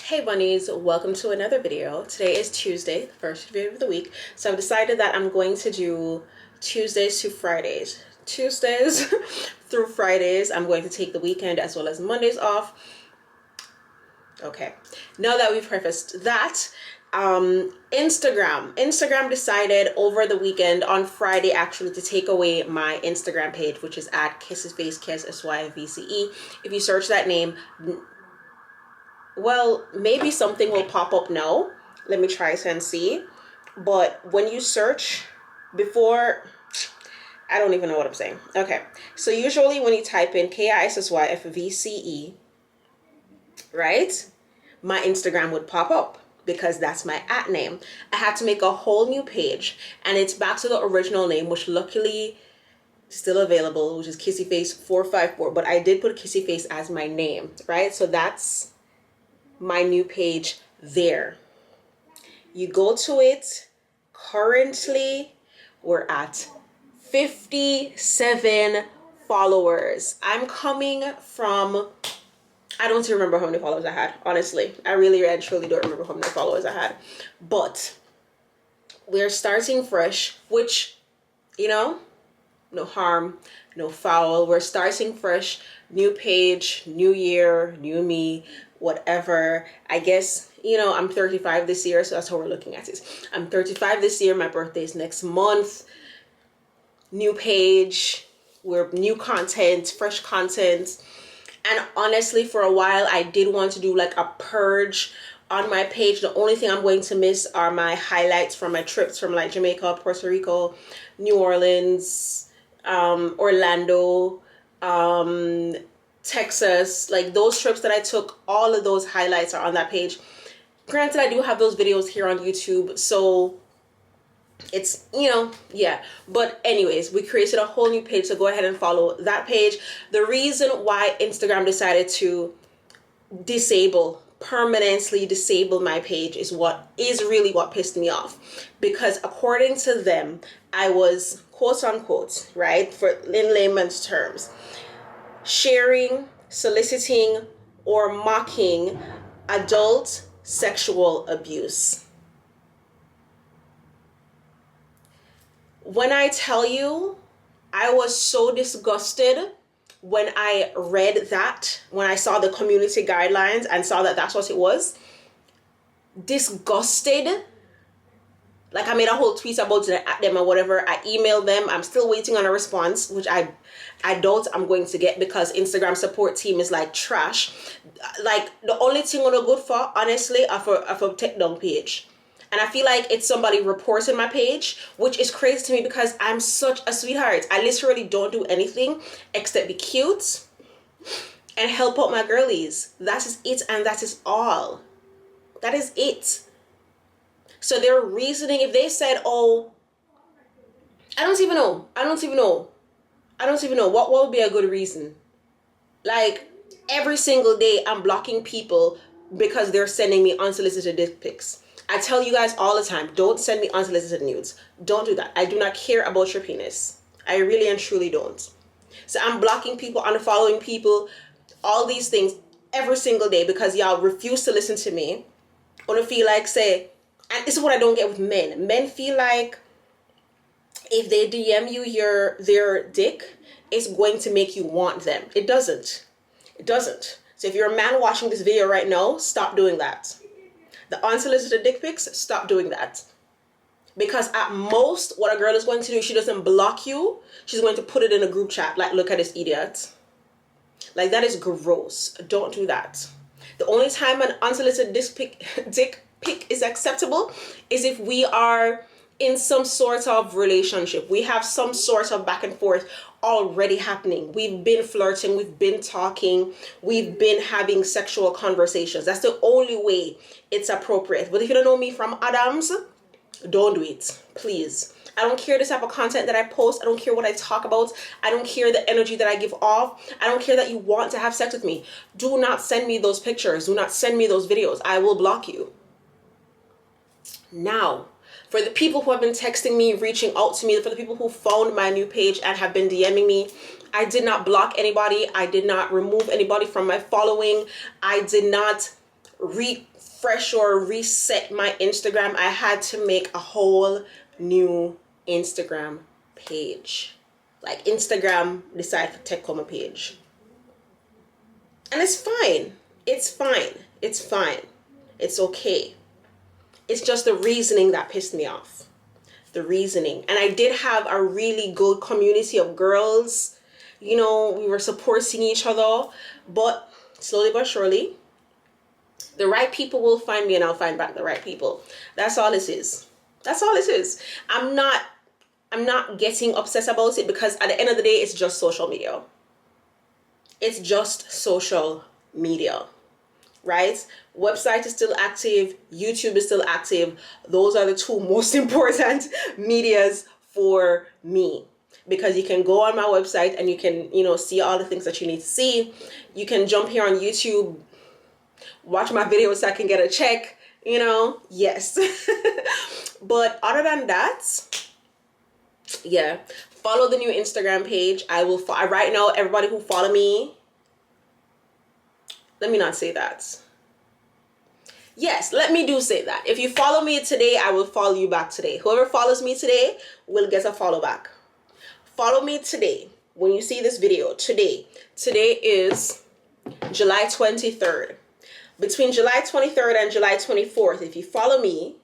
Hey bunnies, welcome to another video. Today is Tuesday, the first video of the week. So I've decided that I'm going to do Tuesdays to Fridays. Tuesdays through Fridays. I'm going to take the weekend as well as Mondays off. Okay, now that we've prefaced that, Instagram decided over the weekend on Friday actually to take away my Instagram page, which is at KissesFaceKiss, If you search that name, well, maybe something will pop up now. Let me try and see. But when you search before, I don't even know what I'm saying. Okay. So usually when you type in KISSYFVCE, right? My Instagram would pop up because that's my @ name. I had to make a whole new page and it's back to the original name, which luckily still available, which is TheFourFiveFour. But I did put Kissy Face as my name, right? So that's my new page there. You go to it. Currently we're at 57 followers. I'm coming from, I don't even remember how many followers I had, honestly. I really and truly don't remember how many followers I had, but we're starting fresh, which, you know, no harm, no foul. We're starting fresh, new page, new year, new me, whatever. I guess, you know, I'm 35 this year, so that's how we're looking at it. I'm 35 this year. My birthday is next month. New page, we're new content, fresh content. And honestly, for a while, I did want to do like a purge on my page. The only thing I'm going to miss are my highlights from my trips from like Jamaica, Puerto Rico, New Orleans, Orlando, Texas, like those trips that I took. All of those highlights are on that page. Granted, I do have those videos here on YouTube, so it's, you know, yeah. But anyways, we created a whole new page, so go ahead and follow that page. The reason why Instagram decided to permanently disable my page is really what pissed me off, because according to them, I was, quote unquote, right, for in layman's terms, sharing, soliciting, or mocking adult sexual abuse. When I tell you, I was so disgusted when I read that, when I saw the community guidelines and saw that that's what it was. Disgusted. Like, I made a whole tweet about it at them or whatever. I emailed them. I'm still waiting on a response, which I doubt I'm going to get, because Instagram support team is like trash. Like, the only thing I'm good for, honestly, are for take down page. And I feel like it's somebody reporting my page, which is crazy to me because I'm such a sweetheart. I literally don't do anything except be cute and help out my girlies. That is it, and that is all. That is it. So their reasoning, if they said, oh, I don't even know what would be a good reason. Like, every single day I'm blocking people because they're sending me unsolicited dick pics. I tell you guys all the time, don't send me unsolicited nudes. Don't do that. I do not care about your penis. I really and truly don't. So I'm blocking people, unfollowing people, all these things every single day because y'all refuse to listen to me. Or feel like, say, and this is what I don't get with men. Men feel like if they DM you their dick, it's going to make you want them. It doesn't. It doesn't. So if you're a man watching this video right now, stop doing that. The unsolicited dick pics, stop doing that. Because at most, what a girl is going to do, she doesn't block you. She's going to put it in a group chat. Like, look at this idiot. Like, that is gross. Don't do that. The only time an unsolicited dick pic is acceptable is if we are in some sort of relationship. We have some sort of back and forth already happening. We've been flirting, we've been talking, we've been having sexual conversations. That's the only way it's appropriate. But if you don't know me from Adams, don't do it, please. I don't care the type of content that I post. I don't care what I talk about. I don't care the energy that I give off. I don't care that you want to have sex with me. Do not send me those pictures. Do not send me those videos. I will block you. Now, for the people who have been texting me, reaching out to me, for the people who found my new page and have been DMing me, I did not block anybody. I did not remove anybody from my following. I did not refresh or reset my Instagram, I had to make a whole new Instagram page. Like Instagram decide to take on my page. And it's fine. It's fine. It's fine. It's okay. It's just the reasoning that pissed me off. The reasoning. And I did have a really good community of girls. You know, we were supporting each other. But slowly but surely, the right people will find me and I'll find back the right people. That's all this is. That's all this is. I'm not getting obsessed about it because at the end of the day, it's just social media. It's just social media, right? Website is still active. YouTube is still active. Those are the two most important medias for me, because you can go on my website and you can, you know, see all the things that you need to see. You can jump here on YouTube, watch my videos so I can get a check, you know, yes. But other than that, yeah, follow the new Instagram page. I will, right now, everybody who follow me, let me not say that. Yes, let me do say that. If you follow me today, I will follow you back today. Whoever follows me today will get a follow back. Follow me today. When you see this video, today is July 23rd. Between July 23rd and July 24th, if you follow me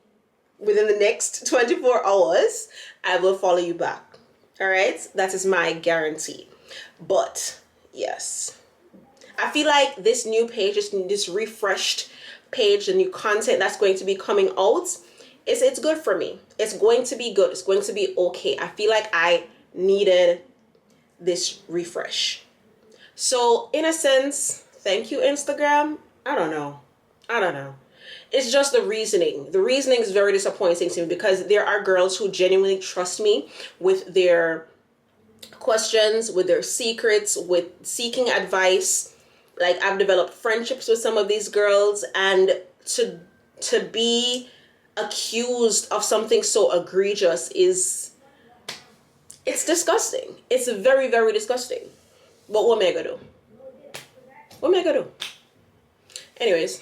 within the next 24 hours, I will follow you back. All right? That is my guarantee. But yes, I feel like this new page, this refreshed page, the new content that's going to be coming out, it's good for me. It's going to be good. It's going to be okay. I feel like I needed this refresh. So in a sense, thank you, Instagram. I don't know. It's just the reasoning. The reasoning is very disappointing to me because there are girls who genuinely trust me with their questions, with their secrets, with seeking advice. Like, I've developed friendships with some of these girls, and to be accused of something so egregious it's disgusting. It's very, very disgusting. But what am I gonna do? What am I gonna do? Anyways,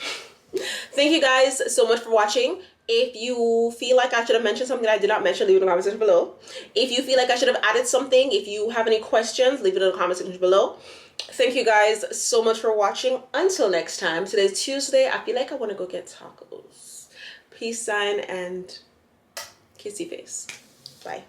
thank you guys so much for watching. If you feel like I should have mentioned something that I did not mention, leave it in the comment section below. If you feel like I should have added something, if you have any questions, leave it in the comment section below. Thank you guys so much for watching. Until next time, today's Tuesday. I feel like I want to go get tacos. Peace sign and kissy face. Bye.